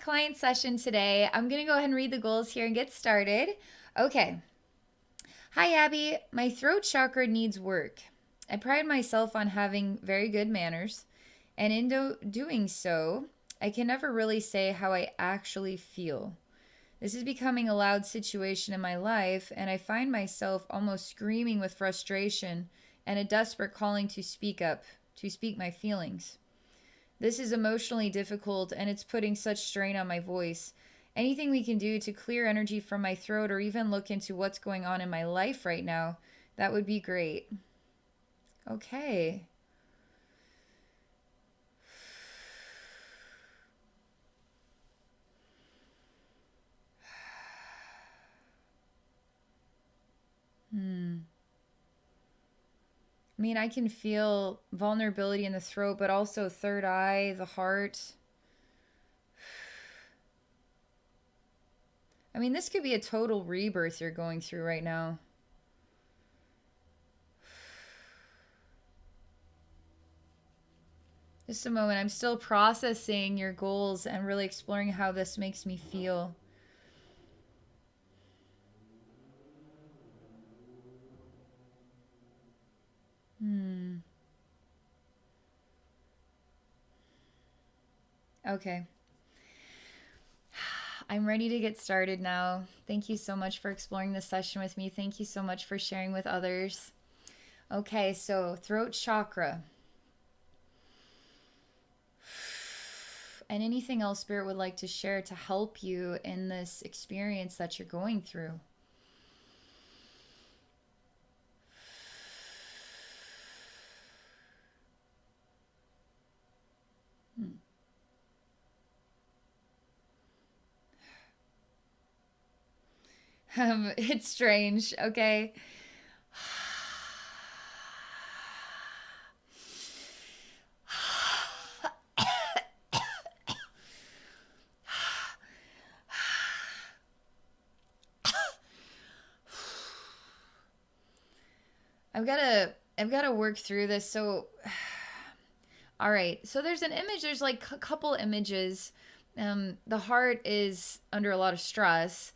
client session today. I'm going to go ahead and read the goals here and get started. Okay. Hi, Abby. My throat chakra needs work. I pride myself on having very good manners, and in doing so, I can never really say how I actually feel. This is becoming a loud situation in my life, and I find myself almost screaming with frustration and a desperate calling to speak up, to speak my feelings. This is emotionally difficult, and it's putting such strain on my voice. Anything we can do to clear energy from my throat or even look into what's going on in my life right now, that would be great. Okay. I mean, I can feel vulnerability in the throat, but also third eye, the heart. I mean, this could be a total rebirth you're going through right now. Just a moment. I'm still processing your goals and really exploring how this makes me feel. Okay. I'm ready to get started now. Thank you so much for exploring this session with me. Thank you so much for sharing with others. Okay, so throat chakra. And anything else Spirit would like to share to help you in this experience that you're going through. It's strange, okay? I've got to work through this. So all right. So there's an image, there's like a couple images. The heart is under a lot of stress.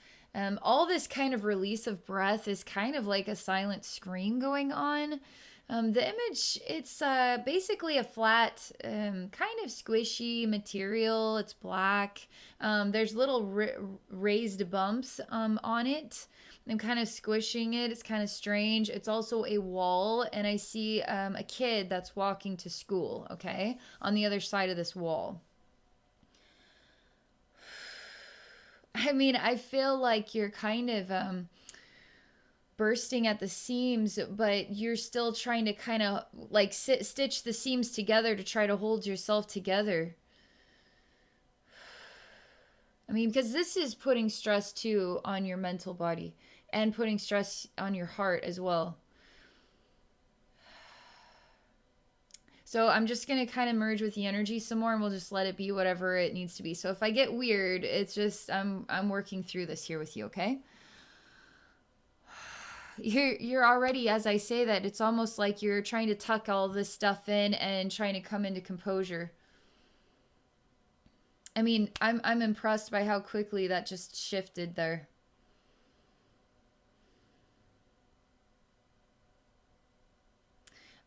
All this kind of release of breath is kind of like a silent scream going on. The image, it's basically a flat, kind of squishy material. It's black. There's little raised bumps on it. I'm kind of squishing it. It's kind of strange. It's also a wall, and I see a kid that's walking to school, okay, on the other side of this wall. I mean, I feel like you're kind of bursting at the seams, but you're still trying to kind of like stitch the seams together to try to hold yourself together. I mean, because this is putting stress too on your mental body and putting stress on your heart as well. So I'm just going to kind of merge with the energy some more, and we'll just let it be whatever it needs to be. So if I get weird, it's just I'm working through this here with you, okay? You're already, as I say that, it's almost like you're trying to tuck all this stuff in and trying to come into composure. I mean, I'm impressed by how quickly that just shifted there.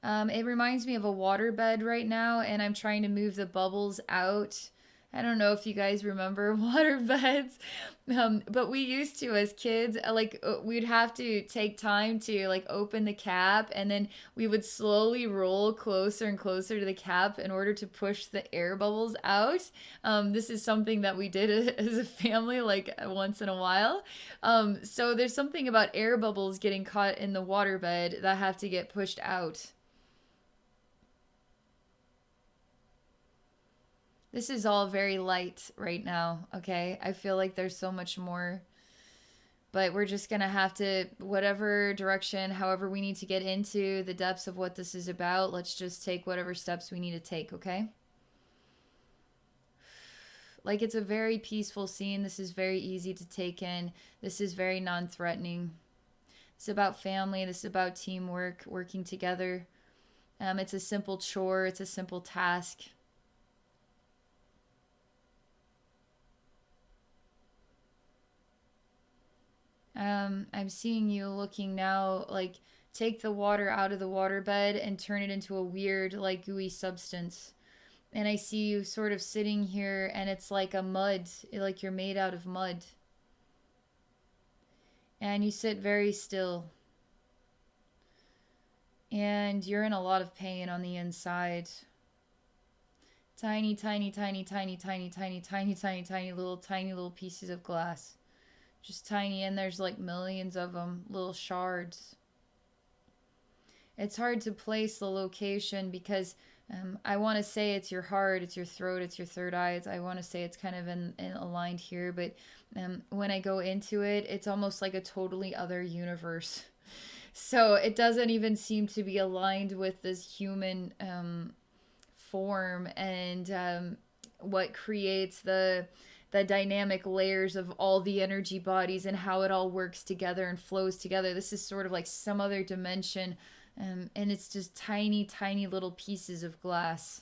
It reminds me of a waterbed right now, and I'm trying to move the bubbles out. I don't know if you guys remember water beds, but we used to as kids. We'd have to take time to like open the cap, and then we would slowly roll closer and closer to the cap in order to push the air bubbles out. This is something that we did as a family, like once in a while. So there's something about air bubbles getting caught in the water bed that have to get pushed out. This is all very light right now, okay? I feel like there's so much more, but we're just gonna have to, whatever direction, however we need to get into the depths of what this is about, let's just take whatever steps we need to take, okay? Like, it's a very peaceful scene. This is very easy to take in. This is very non-threatening. It's about family. This is about teamwork, working together. It's a simple chore. It's a simple task. I'm seeing you looking now, like take the water out of the waterbed and turn it into a weird, like gooey substance. And I see you sort of sitting here, and it's like a mud, like you're made out of mud. And you sit very still. And you're in a lot of pain on the inside. Tiny, tiny, tiny, tiny, tiny, tiny, tiny, tiny little pieces of glass. Just tiny, and there's like millions of them, little shards. It's hard to place the location because I want to say it's your heart, it's your throat, it's your third eye. I want to say it's kind of in aligned here, but when I go into it, it's almost like a totally other universe. So it doesn't even seem to be aligned with this human form and what creates the dynamic layers of all the energy bodies and how it all works together and flows together. This is sort of like some other dimension, and it's just tiny, tiny little pieces of glass.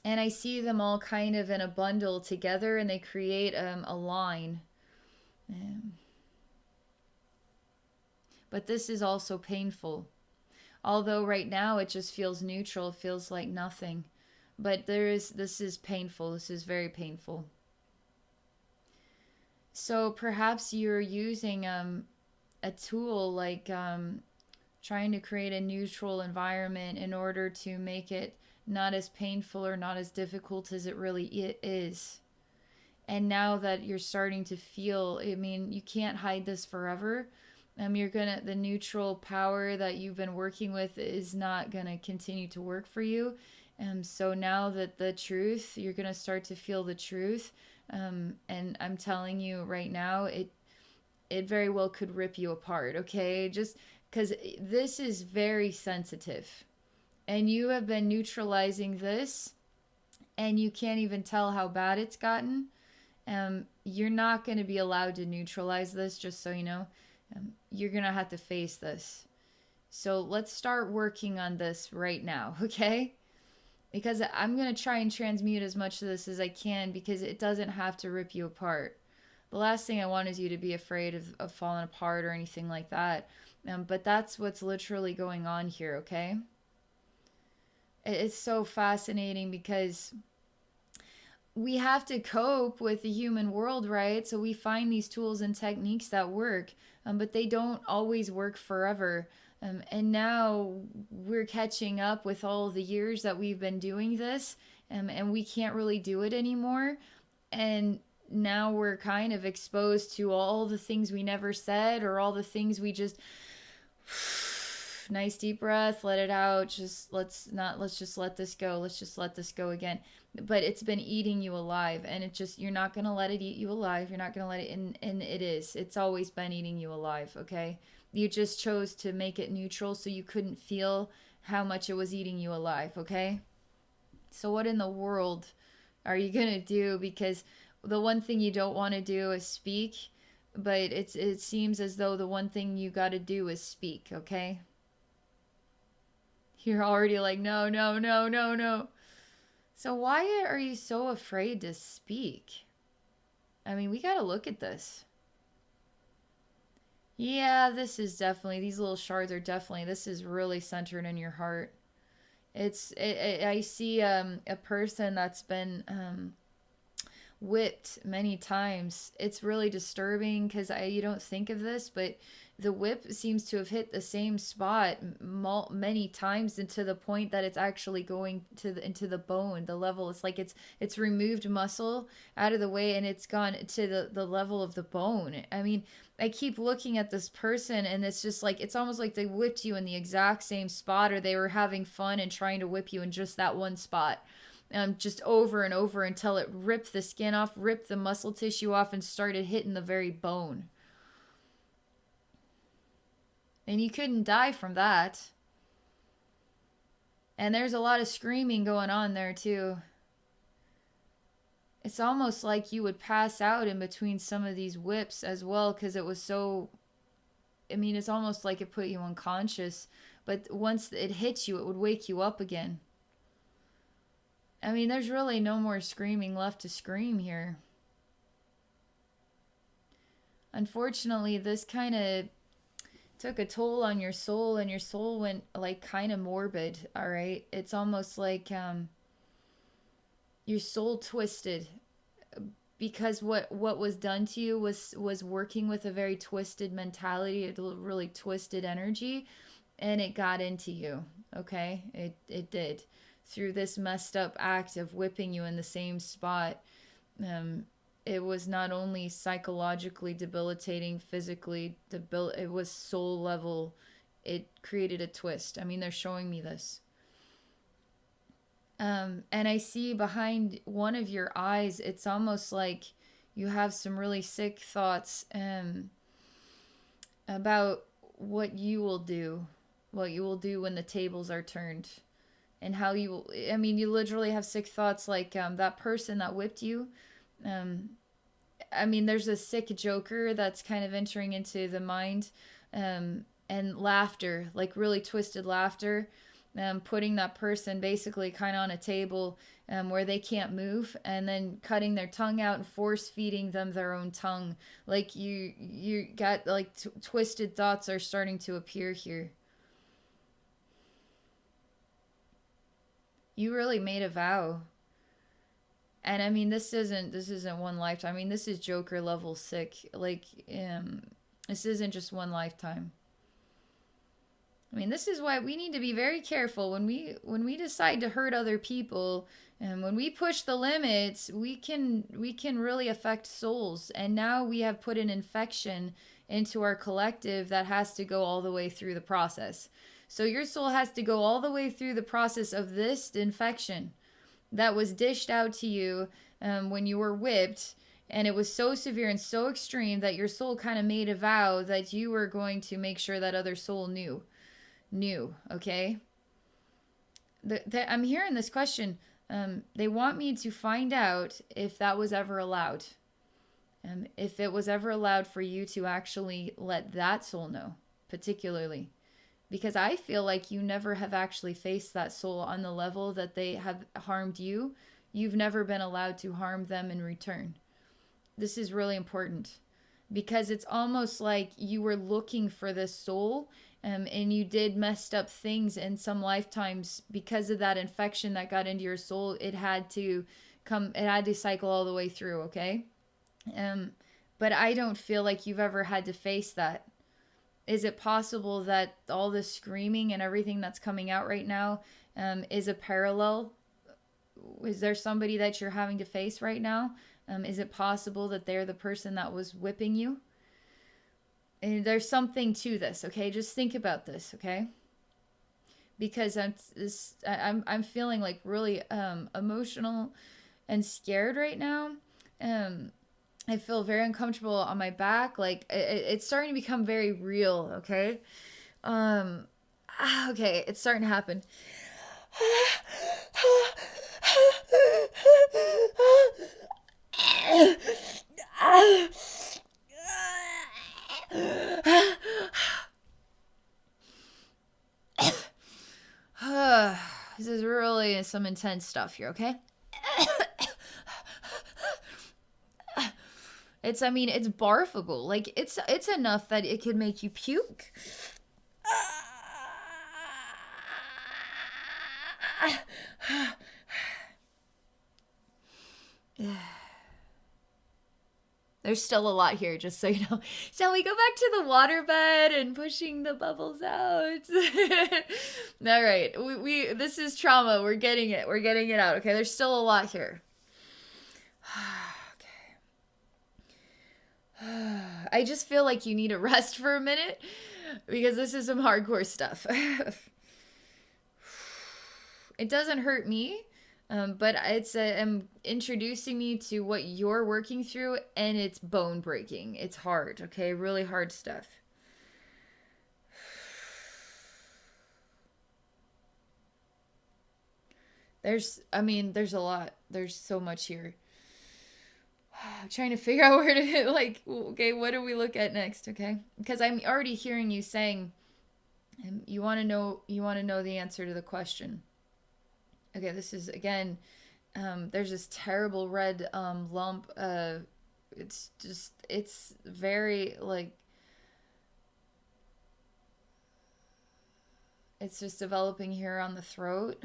And I see them all kind of in a bundle together, and they create a line. But this is also painful. Although right now it just feels neutral, it feels like nothing. But this is painful. This is very painful. So perhaps you're using a tool like trying to create a neutral environment in order to make it not as painful or not as difficult as it really is. And now that you're starting to feel, I mean, you can't hide this forever. The neutral power that you've been working with is not gonna continue to work for you. So now that the truth, you're gonna start to feel the truth. And I'm telling you right now, it very well could rip you apart. Okay, just because this is very sensitive, and you have been neutralizing this, and you can't even tell how bad it's gotten. You're not going to be allowed to neutralize this, just so you know. You're going to have to face this. So let's start working on this right now, okay? Because I'm going to try and transmute as much of this as I can because it doesn't have to rip you apart. The last thing I want is you to be afraid of falling apart or anything like that. But that's what's literally going on here, okay? It's so fascinating because we have to cope with the human world, right? So we find these tools and techniques that work, but they don't always work forever. And now we're catching up with all the years that we've been doing this, and we can't really do it anymore. And now we're kind of exposed to all the things we never said, or all the things we just nice deep breath, let it out, let's just let this go, let's just let this go again. But it's been eating you alive, and you're not going to let it eat you alive. You're not going to let it, and it's always been eating you alive. Okay, you just chose to make it neutral so you couldn't feel how much it was eating you alive. Okay, so what in the world are you going to do? Because the one thing you don't want to do is speak, but it seems as though the one thing you got to do is speak. Okay, you're already like, no, no, no, no, no. So why are you so afraid to speak? I mean, we got to look at this. Yeah, this is definitely, these little shards are definitely, this is really centered in your heart. I see a person that's been whipped many times. It's really disturbing because you don't think of this, but the whip seems to have hit the same spot many times, and to the point that it's actually going into the bone, the level. It's like it's removed muscle out of the way, and it's gone to the level of the bone. I mean, I keep looking at this person, and it's just like, it's almost like they whipped you in the exact same spot, or they were having fun and trying to whip you in just that one spot. Just over and over until it ripped the skin off, ripped the muscle tissue off, and started hitting the very bone. And you couldn't die from that. And there's a lot of screaming going on there too. It's almost like you would pass out in between some of these whips as well, because it was so, I mean, it's almost like it put you unconscious. But once it hit you, it would wake you up again. I mean, there's really no more screaming left to scream here. unfortunately, this kind of took a toll on your soul, and your soul went like kind of morbid. All right, it's almost like your soul twisted because what was done to you was working with a very twisted mentality, a really twisted energy, and it got into you. Okay, it did, through this messed up act of whipping you in the same spot. um it was not only psychologically debilitating, physically it was soul level. It created a twist. I mean, they're showing me this. And I see behind one of your eyes, it's almost like you have some really sick thoughts about what you will do, what you will do when the tables are turned, and how you will. I mean, you literally have sick thoughts like that person that whipped you. Um, I mean, there's a sick joker that's kind of entering into the mind, and laughter, like really twisted laughter, putting that person basically kind of on a table where they can't move, and then cutting their tongue out and force feeding them their own tongue. Like you got like twisted thoughts are starting to appear here. You really made a vow. And I mean, this isn't one lifetime. I mean, this is Joker level sick. Like, this isn't just one lifetime. I mean, this is why we need to be very careful when we decide to hurt other people, and when we push the limits, we can really affect souls. And now we have put an infection into our collective that has to go all the way through the process. So your soul has to go all the way through the process of this infection that was dished out to you when you were whipped, and it was so severe and so extreme that your soul kind of made a vow that you were going to make sure that other soul knew. Okay, I'm hearing this question. They want me to find out if that was ever allowed, if it was ever allowed for you to actually let that soul know, particularly. Because I feel like you never have actually faced that soul on the level that they have harmed you. You've never been allowed to harm them in return. This is really important, because it's almost like you were looking for this soul, and you did messed up things in some lifetimes because of that infection that got into your soul. It had to cycle all the way through, okay? Um, but I don't feel like you've ever had to face that. Is it possible that all the screaming and everything that's coming out right now is a parallel? Is there somebody that you're having to face right now? Is it possible that they're the person that was whipping you? And there's something to this, okay? Just think about this, okay? Because I'm feeling like really emotional and scared right now. I feel very uncomfortable on my back. Like it's starting to become very real. Okay. Um. Okay. It's starting to happen. This is really some intense stuff here. Okay. I mean, it's barfable. Like it's enough that it could make you puke. There's still a lot here, just so you know. Shall we go back to the waterbed and pushing the bubbles out? All right, we this is trauma. We're getting it. We're getting it out. Okay, there's still a lot here. I just feel like you need a rest for a minute, because this is some hardcore stuff. It doesn't hurt me, but I'm introducing me to what you're working through, and it's bone breaking. It's hard, okay? Really hard stuff. There's a lot. There's so much here. I'm trying to figure out where to like. Okay, what do we look at next? Okay, because I'm already hearing you saying, you want to know. You want to know the answer to the question. Okay, this is again. There's this terrible red lump it's just, it's very like, it's just developing here on the throat.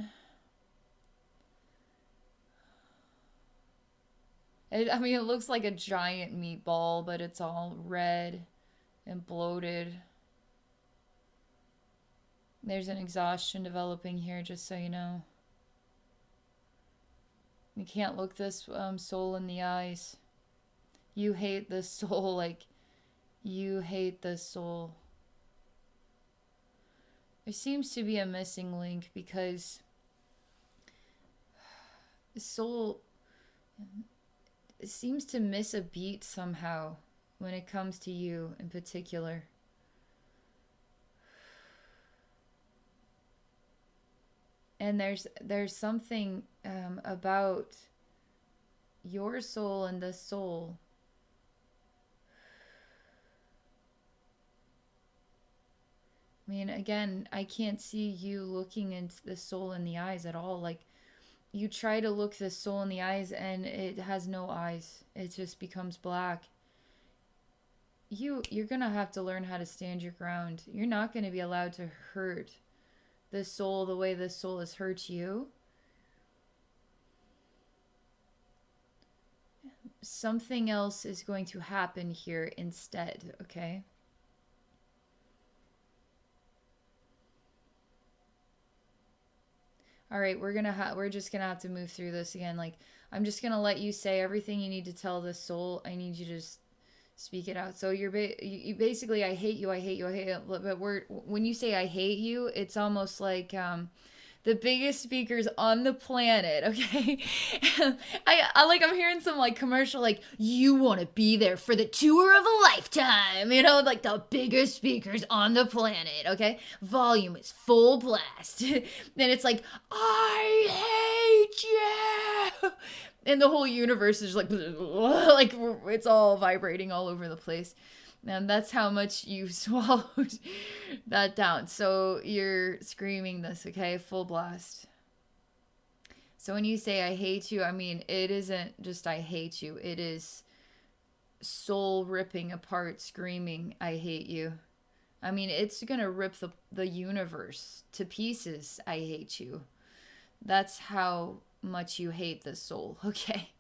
I mean, it looks like a giant meatball, but it's all red and bloated. There's an exhaustion developing here, just so you know. You can't look this soul in the eyes. You hate this soul, like, you hate this soul. There seems to be a missing link because the soul seems to miss a beat somehow when it comes to you in particular. And there's something about your soul and the soul. I mean, again, I can't see you looking into the soul in the eyes at all. Like, you try to look the soul in the eyes and it has no eyes. It just becomes black. You're gonna have to learn how to stand your ground. You're not gonna be allowed to hurt the soul the way the soul has hurt you. Something else is going to happen here instead, okay? All right, we're just gonna have to move through this again. Like, I'm just gonna let you say everything you need to tell the soul. I need you to just speak it out. So you basically, I hate you, I hate you, I hate you. But when you say I hate you, it's almost like the biggest speakers on the planet, okay? I like, I'm hearing some like commercial, like, you want to be there for the tour of a lifetime, you know, like the biggest speakers on the planet, okay? Volume is full blast. Then it's like, I hate you. And the whole universe is like it's all vibrating all over the place. And that's how much you swallowed that down. So you're screaming this, okay? Full blast. So when you say I hate you, I mean, it isn't just I hate you. It is soul ripping apart, screaming, I hate you. I mean, it's going to rip the universe to pieces. I hate you. That's how much you hate the soul, okay?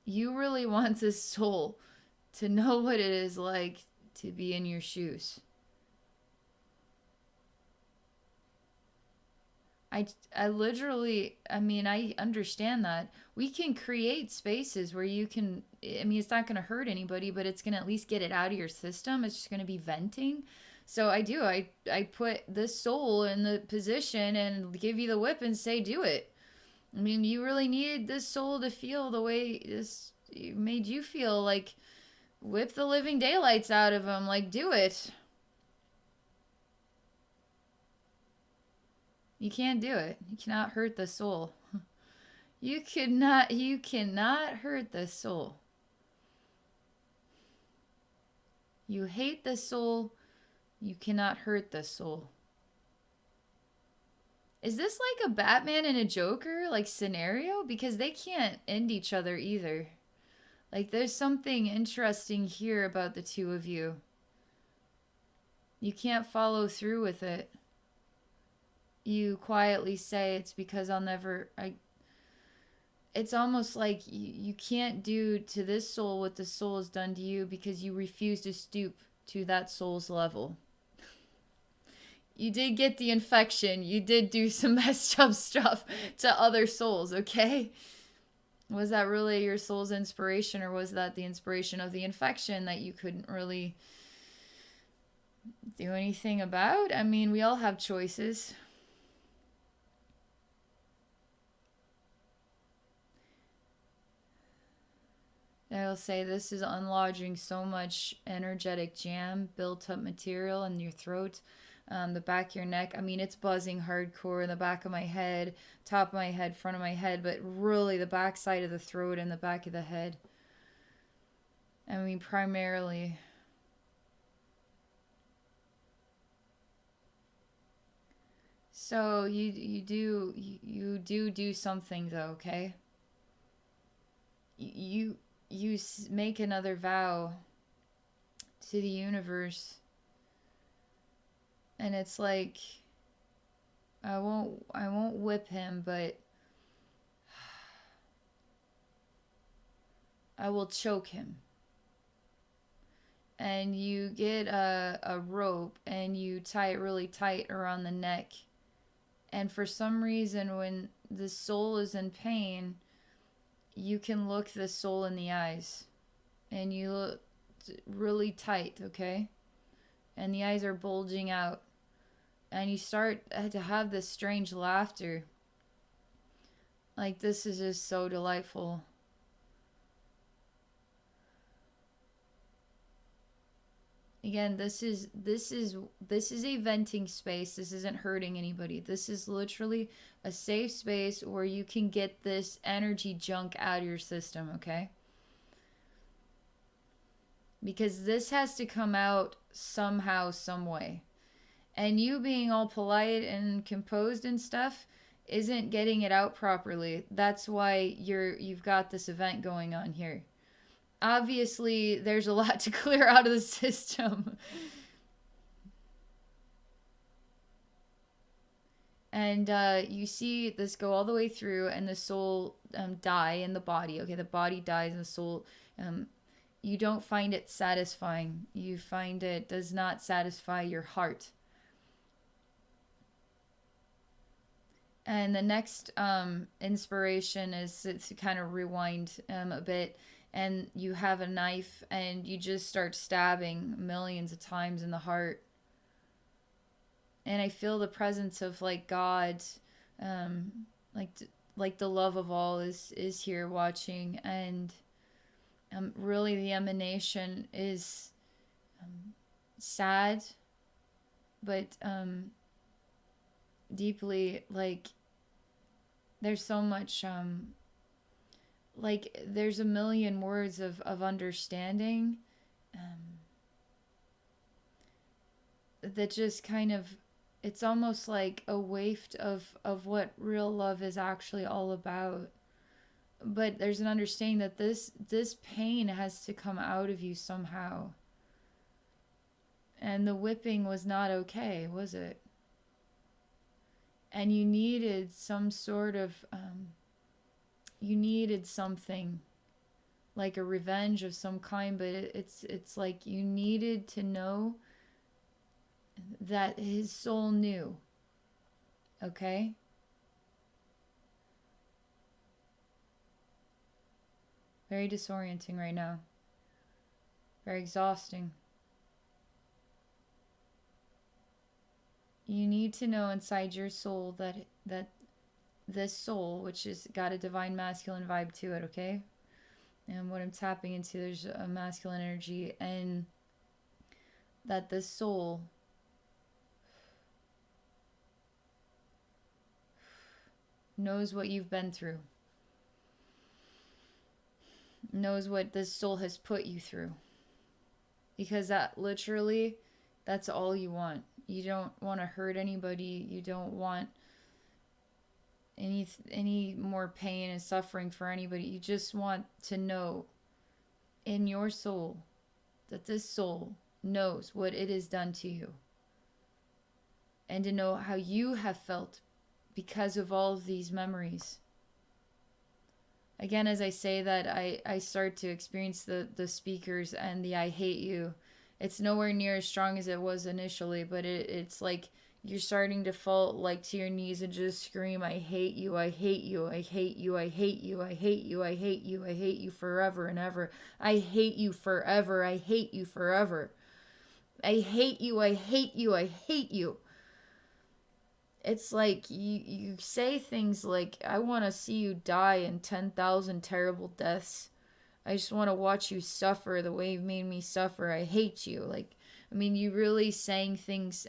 You really want this soul to know what it is like to be in your shoes. I literally, I mean, I understand that. We can create spaces where you can, I mean, it's not going to hurt anybody, but it's going to at least get it out of your system. It's just going to be venting. So I put this soul in the position and give you the whip and say, do it. I mean, you really needed this soul to feel the way this made you feel. Like, whip the living daylights out of him. Like, do it. You can't do it. You cannot hurt the soul. You cannot hurt the soul. You hate the soul. You cannot hurt the soul. Is this like a Batman and a Joker like scenario? Because they can't end each other either. Like, there's something interesting here about the two of you. You can't follow through with it. You quietly say it's because it's almost like you can't do to this soul what the soul has done to you because you refuse to stoop to that soul's level. You did get the infection. You did do some messed up stuff to other souls, okay? Was that really your soul's inspiration, or was that the inspiration of the infection that you couldn't really do anything about? I mean, we all have choices. I'll say this is unlodging so much energetic jam, built up material in your throat, the back of your neck. I mean, it's buzzing hardcore in the back of my head, top of my head, front of my head, but really the back side of the throat and the back of the head. I mean, primarily. So you do something though, okay? you make another vow to the universe, and it's like, I won't whip him, but I will choke him. And you get a rope and you tie it really tight around the neck. And for some reason, when the soul is in pain, you can look the soul in the eyes. And you look really tight, okay? And the eyes are bulging out. And you start to have this strange laughter. Like, this is just so delightful. Again, this is a venting space. This isn't hurting anybody. This is literally a safe space where you can get this energy junk out of your system, okay? Because this has to come out somehow, some way. And you being all polite and composed and stuff isn't getting it out properly. That's why you've got this event going on here. Obviously, there's a lot to clear out of the system. And you see this go all the way through, and the soul die in the body. Okay, the body dies and the soul, you don't find it satisfying. You find it does not satisfy your heart. And the next inspiration is to kind of rewind a bit. And you have a knife and you just start stabbing millions of times in the heart. And I feel the presence of like God, like the love of all is here watching. And really the emanation is sad, but deeply, like, there's so much like there's a million words of understanding that just kind of, it's almost like a waft of what real love is actually all about. But there's an understanding that this pain has to come out of you somehow. And the whipping was not okay, was it? And you needed some sort of you needed something like a revenge of some kind, but it's like you needed to know that his soul knew. Okay? Very disorienting right now. Very exhausting. You need to know inside your soul that this soul, which has got a divine masculine vibe to it, okay? And what I'm tapping into, there's a masculine energy, and that this soul knows what you've been through, knows what this soul has put you through, because that literally, that's all you want. You don't want to hurt anybody. You don't want any more pain and suffering for anybody. You just want to know in your soul that this soul knows what it has done to you, and to know how you have felt because of all of these memories. Again, as I say that, I start to experience the speakers and the I hate you. It's nowhere near as strong as it was initially, but it's like you're starting to fall like to your knees and just scream, I hate you, I hate you, I hate you, I hate you, I hate you, I hate you, I hate you forever and ever. I hate you forever, I hate you forever. I hate you, I hate you, I hate you. It's like you say things like, I want to see you die in 10,000 terrible deaths. I just want to watch you suffer the way you've made me suffer. I hate you. Like, I mean, you really saying things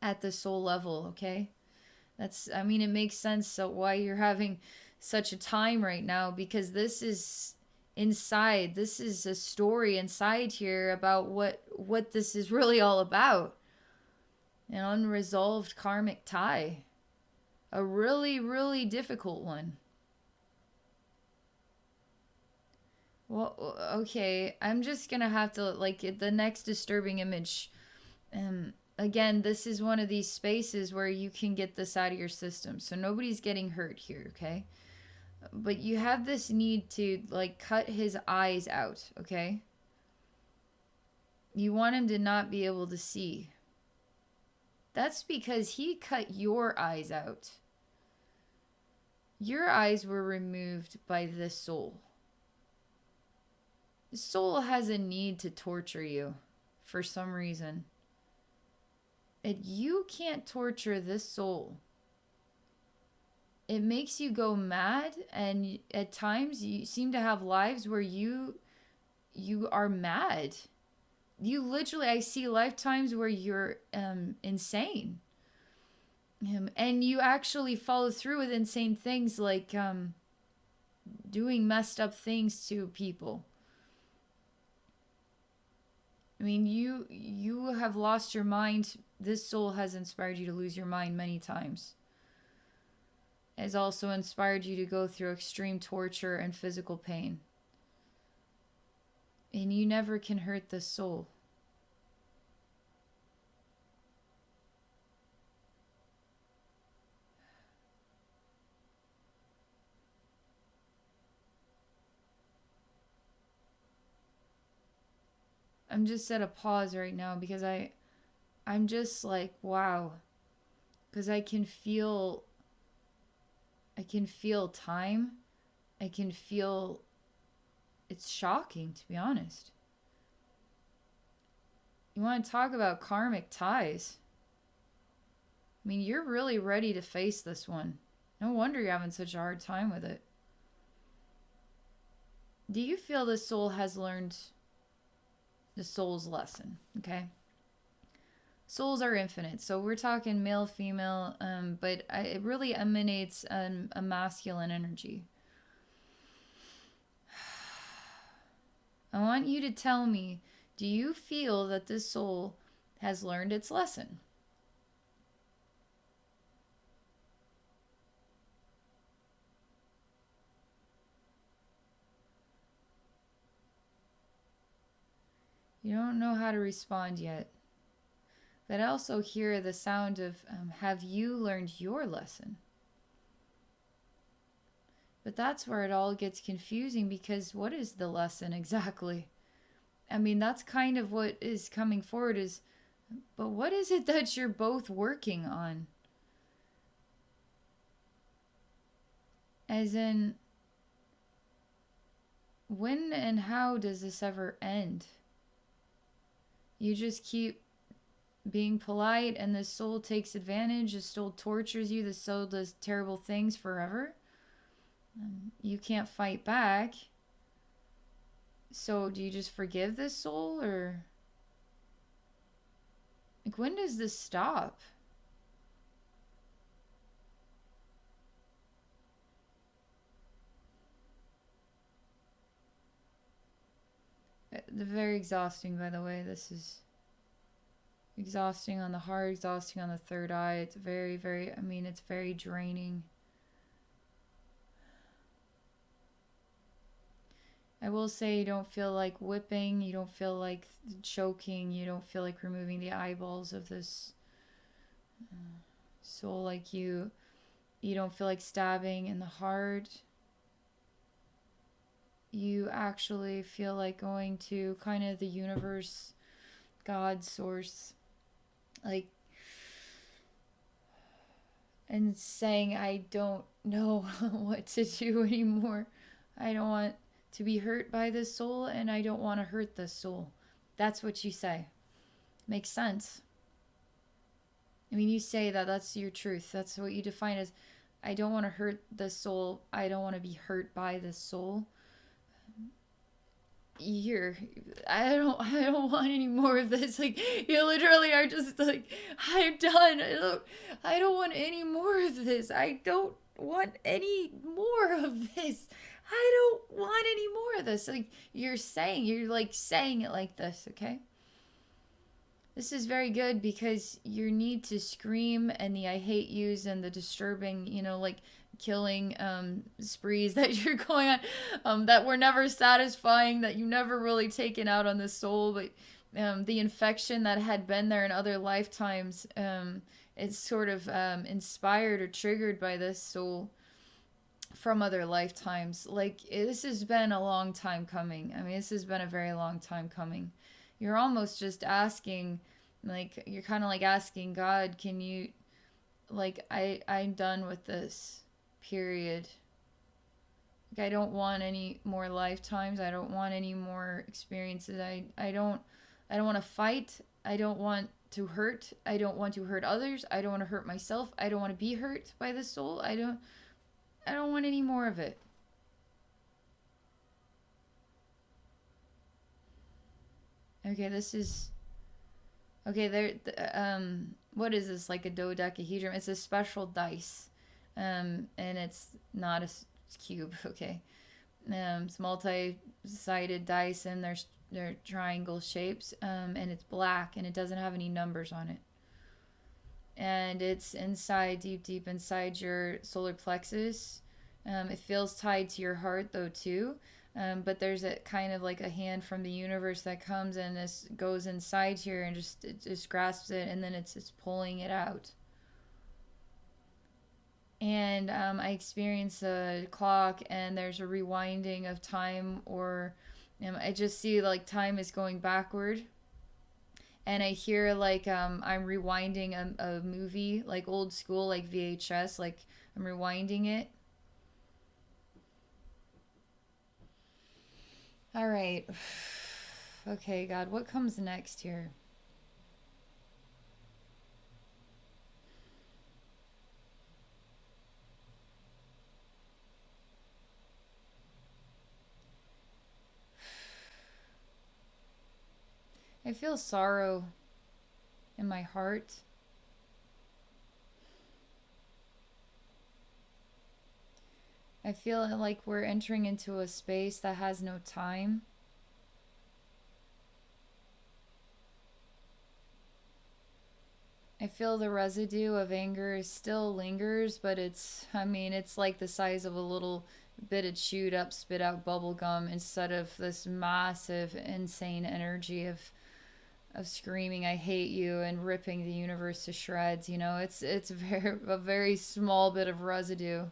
at the soul level, okay? That's, I mean, it makes sense so why you're having such a time right now, because this is inside. This is a story inside here about what this is really all about. An unresolved karmic tie. A really, really difficult one. Well, okay. I'm just gonna have to, like, the next disturbing image. Again, this is one of these spaces where you can get this out of your system. So nobody's getting hurt here, okay? But you have this need to, like, cut his eyes out, okay? You want him to not be able to see. That's because he cut your eyes out. Your eyes were removed by this soul. The soul has a need to torture you for some reason. And you can't torture this soul. It makes you go mad, and at times you seem to have lives where you are mad. You literally, I see lifetimes where you're insane. And you actually follow through with insane things, like doing messed up things to people. I mean, you have lost your mind. This soul has inspired you to lose your mind many times. It has also inspired you to go through extreme torture and physical pain. And you never can hurt this soul. I'm just at a pause right now because I'm just like, wow. Because I can feel time. I can feel, it's shocking, to be honest. You want to talk about karmic ties? I mean, you're really ready to face this one. No wonder you're having such a hard time with it. Do you feel this soul has learned the soul's lesson? Okay. Souls are infinite, so we're talking male, female, but it really emanates a masculine energy. I want you to tell me, do you feel that this soul has learned its lesson? You don't know how to respond yet. But I also hear the sound of, have you learned your lesson? But that's where it all gets confusing, because what is the lesson exactly? I mean, that's kind of what is coming forward is, but what is it that you're both working on? As in, when and how does this ever end? You just keep being polite, and the soul takes advantage, the soul tortures you, the soul does terrible things forever. You can't fight back. So do you just forgive this soul, or like, when does this stop? Very exhausting, by the way. This is exhausting on the heart, exhausting on the third eye. It's very, very, I mean, it's very draining. I will say, you don't feel like whipping, you don't feel like choking, you don't feel like removing the eyeballs of this soul, like you don't feel like stabbing in the heart. You actually feel like going to kind of the universe, God, source, like, and saying, I don't know what to do anymore. I don't want to be hurt by this soul, and I don't want to hurt this soul. That's what you say. Makes sense. I mean, you say that, that's your truth. That's what you define as, I don't want to hurt this soul. I don't want to be hurt by this soul. Here, I don't want any more of this. Like, you literally are just like, I'm done. I don't want any more of this. I don't want any more of this. I don't want any more of this. Like, you're like saying it like this, okay? This is very good because your need to scream and the I hate yous and the disturbing, like killing sprees that you're going on, that were never satisfying, that you never really taken out on the soul, but the infection that had been there in other lifetimes, it's sort of inspired or triggered by this soul from other lifetimes. Like, this has been a long time coming. I mean, this has been a very long time coming. You're almost just asking, like, you're kind of like asking God, can you, like, I'm done with this, period. Like, I don't want any more lifetimes. I don't want any more experiences. I don't want to fight. I don't want to hurt. I don't want to hurt others. I don't want to hurt myself. I don't want to be hurt by the soul. I don't want any more of it. Okay, this is okay. What is this? Like a dodecahedron? It's a special dice, and it's not a cube. Okay, it's multi-sided dice, and they're triangle shapes, and it's black, and it doesn't have any numbers on it, and it's inside, deep, deep inside your solar plexus. It feels tied to your heart though too. But there's a kind of like a hand from the universe that comes and this goes inside here and just grasps it, and then it's just pulling it out. And I experience a clock, and there's a rewinding of time, or I just see like time is going backward, and I hear like I'm rewinding a movie, like old school, like VHS, like I'm rewinding it. All right. Okay, God, what comes next here? I feel sorrow in my heart. I feel like we're entering into a space that has no time. I feel the residue of anger still lingers, but I mean, it's like the size of a little bit of chewed up, spit out bubble gum instead of this massive, insane energy of screaming I hate you and ripping the universe to shreds. It's a very small bit of residue.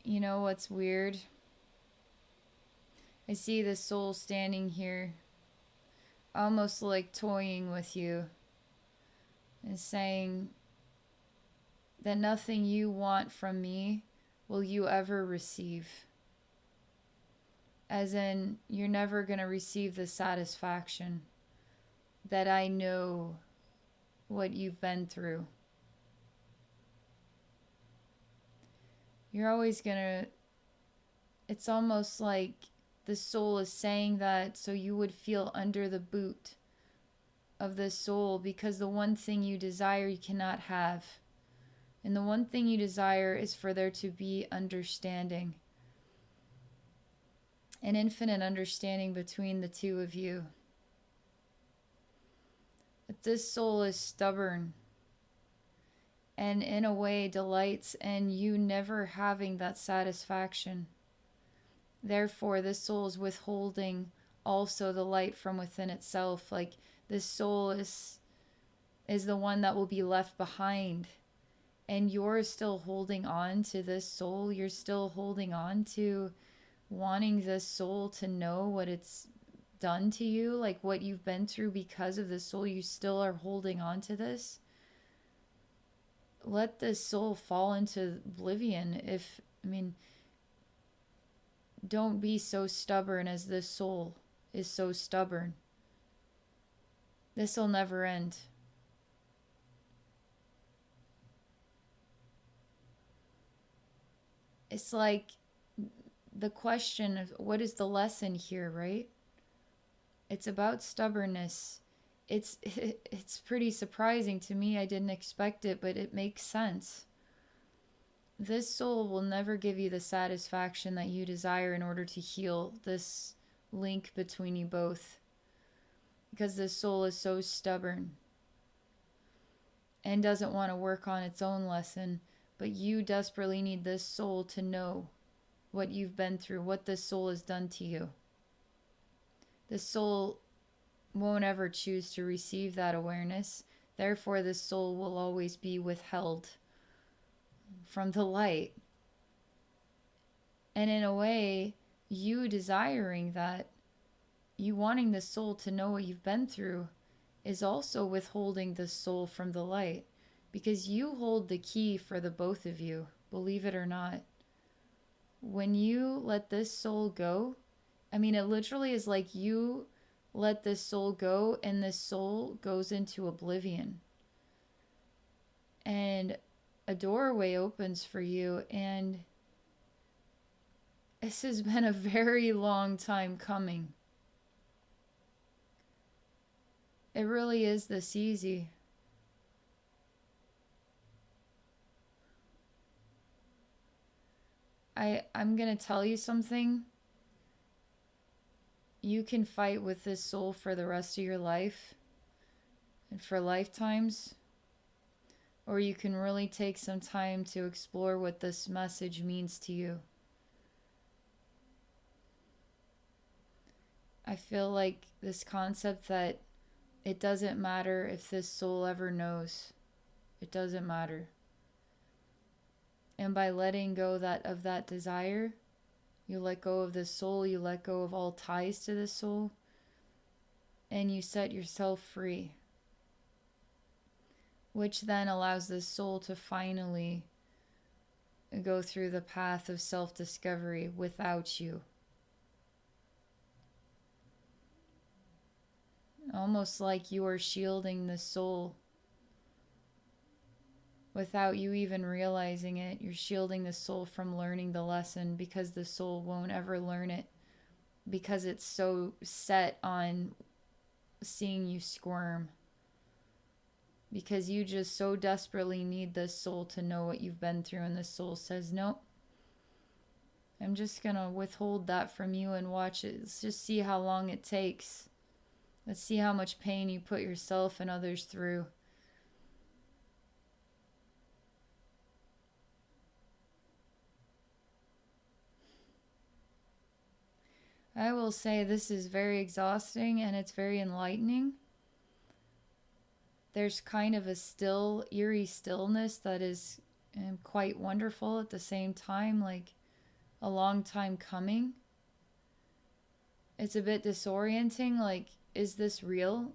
You know what's weird? I see the soul standing here, almost like toying with you, and saying that nothing you want from me will you ever receive. As in, you're never going to receive the satisfaction that I know what you've been through. You're always going to, it's almost like the soul is saying that so you would feel under the boot of the soul, because the one thing you desire you cannot have. And the one thing you desire is for there to be understanding, an infinite understanding between the two of you. But this soul is stubborn and in a way delights in you never having that satisfaction. Therefore, this soul is withholding also the light from within itself. Like, this soul is the one that will be left behind. And you're still holding on to this soul. You're still holding on to wanting this soul to know what it's done to you, like what you've been through because of this soul. You still are holding on to this. Let this soul fall into oblivion. Don't be so stubborn as this soul is so stubborn. This will never end. It's like the question of what is the lesson here, right? It's about stubbornness. It's pretty surprising to me. I didn't expect it, but it makes sense. this soul will never give you the satisfaction that you desire in order to heal this link between you both, because this soul is so stubborn and doesn't want to work on its own lesson. But you desperately need this soul to know what you've been through, what this soul has done to you. This soul won't ever choose to receive that awareness. Therefore, this soul will always be withheld from the light. And in a way, you desiring that, you wanting the soul to know what you've been through, is also withholding the soul from the light, because you hold the key for the both of you, believe it or not. When you let this soul go, I mean, it literally is like you let this soul go and this soul goes into oblivion. And a doorway opens for you, and this has been a very long time coming. It really is this easy. I'm going to tell you something. You can fight with this soul for the rest of your life and for lifetimes, or you can really take some time to explore what this message means to you. I feel like this concept that it doesn't matter if this soul ever knows. It doesn't matter. And by letting go of that desire, you let go of the soul, you let go of all ties to the soul, and you set yourself free. Which then allows this soul to finally go through the path of self-discovery without you. Almost like you are shielding the soul. Without you even realizing it, you're shielding the soul from learning the lesson, because the soul won't ever learn it, because it's so set on seeing you squirm. Because you just so desperately need this soul to know what you've been through, and this soul says, nope, I'm just going to withhold that from you and watch it. Let's just see how long it takes. Let's see how much pain you put yourself and others through. I will say this is very exhausting and it's very enlightening. There's kind of a still, eerie stillness that is quite wonderful at the same time, like a long time coming. It's a bit disorienting, like, is this real?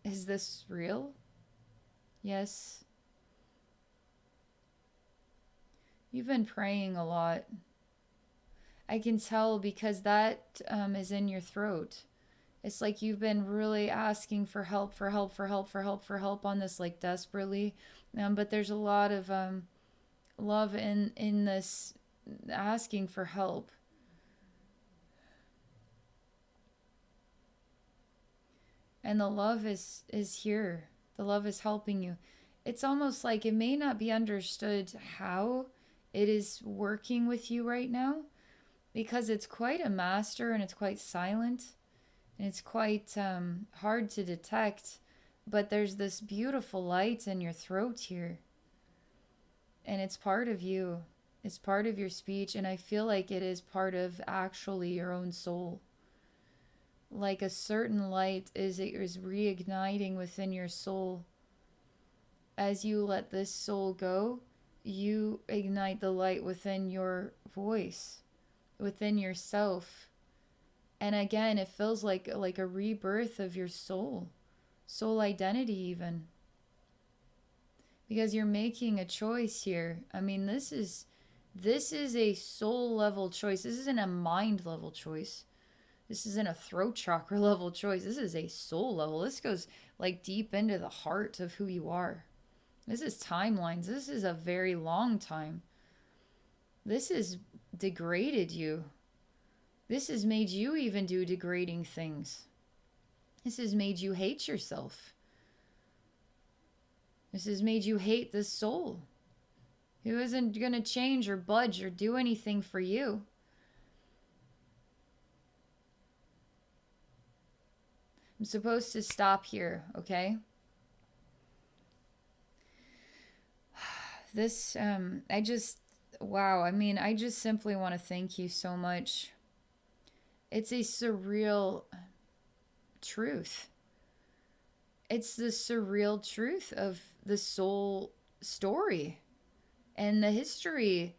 Is this real? Yes. You've been praying a lot. I can tell, because that is in your throat. It's like you've been really asking for help, for help, for help, for help, for help on this, like, desperately. But there's a lot of love in this asking for help. And the love is here. The love is helping you. It's almost like it may not be understood how it is working with you right now, because it's quite a master and it's quite silent and it's quite hard to detect. But there's this beautiful light in your throat here. And it's part of you. It's part of your speech. And I feel like it is part of actually your own soul. Like a certain light is reigniting within your soul. As you let this soul go, you ignite the light within your voice, within yourself. And again, it feels like a rebirth of your soul identity even. Because you're making a choice here. I mean, this is a soul level choice. This isn't a mind level choice. This isn't a throat chakra level choice. This is a soul level. This goes like deep into the heart of who you are. This is timelines. This is a very long time. This has degraded you. This has made you even do degrading things. This has made you hate yourself. This has made you hate this soul. Who isn't going to change or budge or do anything for you? I'm supposed to stop here, okay? This, wow, I mean, I just simply want to thank you so much. It's a surreal truth. It's the surreal truth of the soul story and the history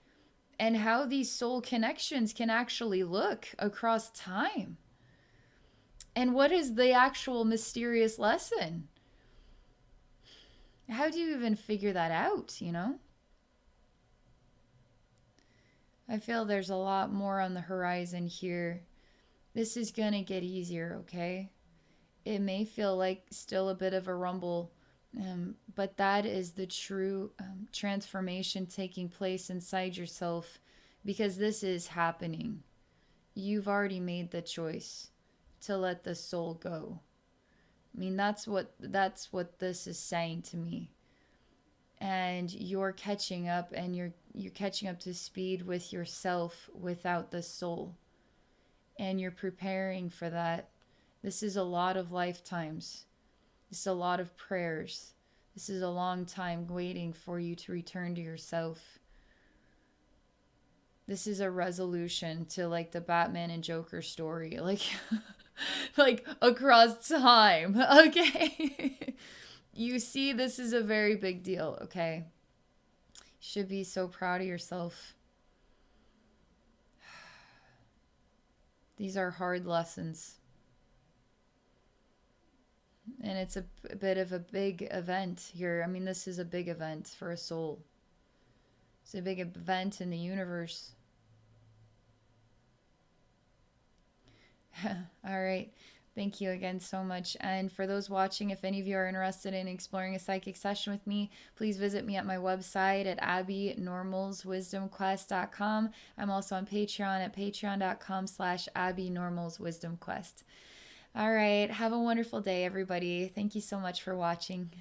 and how these soul connections can actually look across time. And what is the actual mysterious lesson? How do you even figure that out, you know? I feel there's a lot more on the horizon here. This is gonna get easier, okay? It may feel like still a bit of a rumble, but that is the true transformation taking place inside yourself, because this is happening. You've already made the choice to let the soul go. I mean, that's what this is saying to me. And you're catching up, and you're catching up to speed with yourself without the soul. And you're preparing for that. This is a lot of lifetimes. This is a lot of prayers. This is a long time waiting for you to return to yourself. This is a resolution to like the Batman and Joker story. Like like across time. Okay. You see, this is a very big deal, okay? You should be so proud of yourself. These are hard lessons. And it's a bit of a big event here. I mean, this is a big event for a soul. It's a big event in the universe. All right. Thank you again so much. And for those watching, if any of you are interested in exploring a psychic session with me, please visit me at my website at abbeynormalswisdomquest.com. I'm also on Patreon at patreon.com/abbeynormalswisdomquest. All right. Have a wonderful day, everybody. Thank you so much for watching.